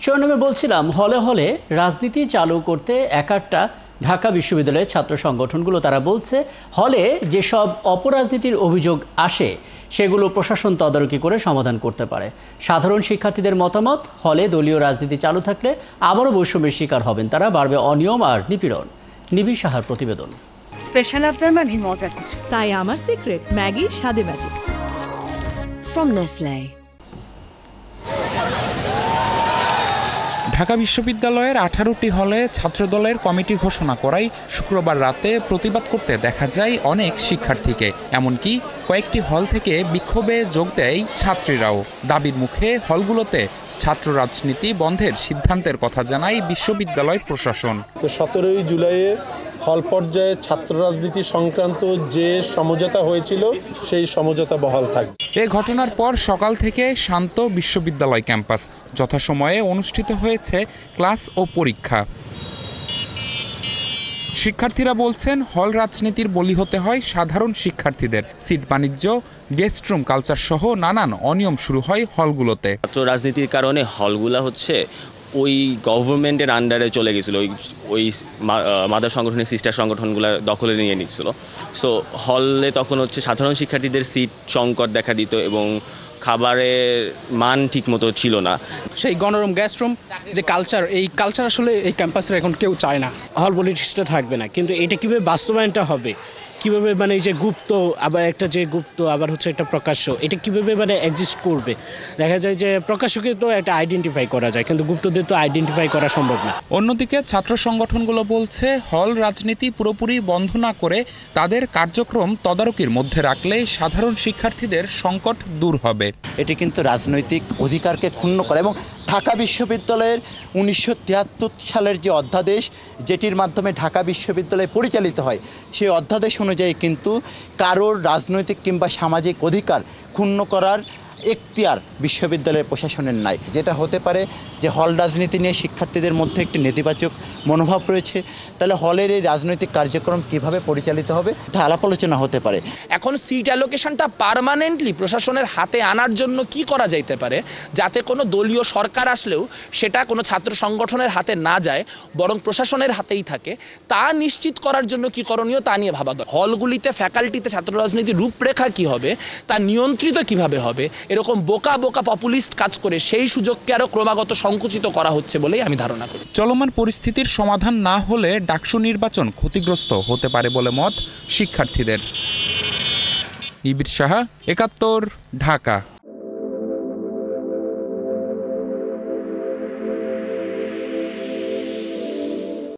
শিরোনামে বলছিলাম, হলে হলে রাজনীতি চালু করতে একাট্টা ঢাকা বিশ্ববিদ্যালয়ের ছাত্র সংগঠনগুলো। তারা বলছে, হলে যেসব অপরাজনীতির অভিযোগ আসে সেগুলো প্রশাসন তদারকি করে সমাধান করতে পারে। সাধারণ শিক্ষার্থীদের মতামত, হলে দলীয় রাজনীতি চালু থাকলে আবারও বৈষম্যের শিকার হবেন তারা, বাড়বে অনিয়ম আর নিপীড়ন। নিবিড় সাহার প্রতিবেদন। স্পেশাল আপনার মানে মজার কিছু, তাই আমার সিক্রেট ম্যাগি স্বাদে ম্যাজিক ফ্রম নেসলে। ঢাকা বিশ্ববিদ্যালয়ের 18টি হলে ছাত্রদলের কমিটি ঘোষণা করায় শুক্রবার রাতে প্রতিবাদ করতে দেখা যায় অনেক শিক্ষার্থীকে। এমনকি কয়েকটি হল থেকে বিক্ষোভে যোগ দেয় ছাত্রীরাও। দাবির মুখে হলগুলোতে ছাত্র রাজনীতি বন্ধের সিদ্ধান্তের কথা জানায় বিশ্ববিদ্যালয় প্রশাসন। 17 জুলাইয়ে হল পর্যায়ে ছাত্র রাজনীতি সংক্রান্ত যে সমঝোতা হয়েছিল সেই সমঝোতা বহাল থাকবে। এ ঘটনার পর সকাল থেকে শান্ত বিশ্ববিদ্যালয় ক্যাম্পাস। যথাসময়ে অনুষ্ঠিত হয়েছে ক্লাস ও পরীক্ষা। শিক্ষার্থীরা বলছেন, হল রাজনীতির বলি হতে হয় সাধারণ শিক্ষার্থীদের। সিট বাণিজ্য, গেস্ট রুম কালচার সহ নানান অনিয়ম শুরু হয় হলগুলোতে। ছাত্র রাজনীতির কারণে হলগুলা ওই গভর্নমেন্টের আন্ডারে চলে গেছিলো, ওই মাদার সংগঠনের সিস্টার সংগঠনগুলো দখলে নিয়ে নিচ্ছিল। সো হলে তখন সাধারণ শিক্ষার্থীদের সিট সংকট দেখা দিত এবং খাবারের মান ঠিক মতো ছিল না। সেই গণরুম, গ্যাস্ট রুম যে কালচার, এই কালচার আসলে এই ক্যাম্পাসের এখন কেউ চায় না। হল পলিটিক্সটা থাকবে না, কিন্তু এটা কীভাবে বাস্তবায়নটা হবে, কীভাবে মানে এই যে গুপ্ত, আবার একটা যে গুপ্ত, আবার একটা প্রকাশ্য, এটা কীভাবে মানে এক্সিস্ট করবে। দেখা যায় যে প্রকাশ্যকে তো একটা আইডেন্টিফাই করা যায়, কিন্তু গুপ্তদের তো আইডেন্টিফাই করা সম্ভব না। অন্যদিকে ছাত্র সংগঠনগুলো বলছে, হল রাজনীতি পুরোপুরি বন্ধ না করে তাদের কার্যক্রম তদারকির মধ্যে রাখলে সাধারণ শিক্ষার্থীদের সংকট দূর হবে। এটি কিন্তু রাজনৈতিক অধিকারকে ক্ষুণ্ণ করে এবং ঢাকা বিশ্ববিদ্যালয়ের 1973 সালের যে অধ্যাদেশ, যেটির মাধ্যমে ঢাকা বিশ্ববিদ্যালয় পরিচালিত হয়, সেই অধ্যাদেশ অনুযায়ী কিন্তু কারোর রাজনৈতিক কিংবা সামাজিক অধিকার ক্ষুণ্ণ করার এখতিয়ার বিশ্ববিদ্যালয়ের প্রশাসনের নাই। যেটা হতে পারে যে হল রাজনীতি নিয়ে শিক্ষার্থীদের মধ্যে একটি নেতিবাচক মনোভাব রয়েছে, তাহলে হলের এই রাজনৈতিক কার্যক্রম কিভাবে পরিচালিত হবে তা আলাপ আলোচনা হতে পারে। এখন সিট অ্যালোকেশনটা পার্মানেন্টলি প্রশাসনের হাতে আনার জন্য কি করা যাইতে পারে, যাতে কোনো দলীয় সরকার আসলেও সেটা কোনো ছাত্র সংগঠনের হাতে না যায়, বরং প্রশাসনের হাতেই থাকে, তা নিশ্চিত করার জন্য কি করণীয় তা নিয়ে ভাবা দরকার। হলগুলিতে, ফ্যাকাল্টিতে ছাত্র রাজনীতির রূপরেখা কি হবে, তা নিয়ন্ত্রিত কিভাবে হবে, এরকম বোকা বোকা পপুলিস্ট কাজ করে সেই সুযোগকে আরও ক্রমাগত সংকুচিত করা হচ্ছে বলেই আমি ধারণা করি। চলমান পরিস্থিতির সমাধান না হলে ডাকসু নির্বাচন ক্ষতিগ্রস্ত হতে পারে বলে মত শিক্ষার্থীদের। নিবিড় সাহা, 71, ঢাকা।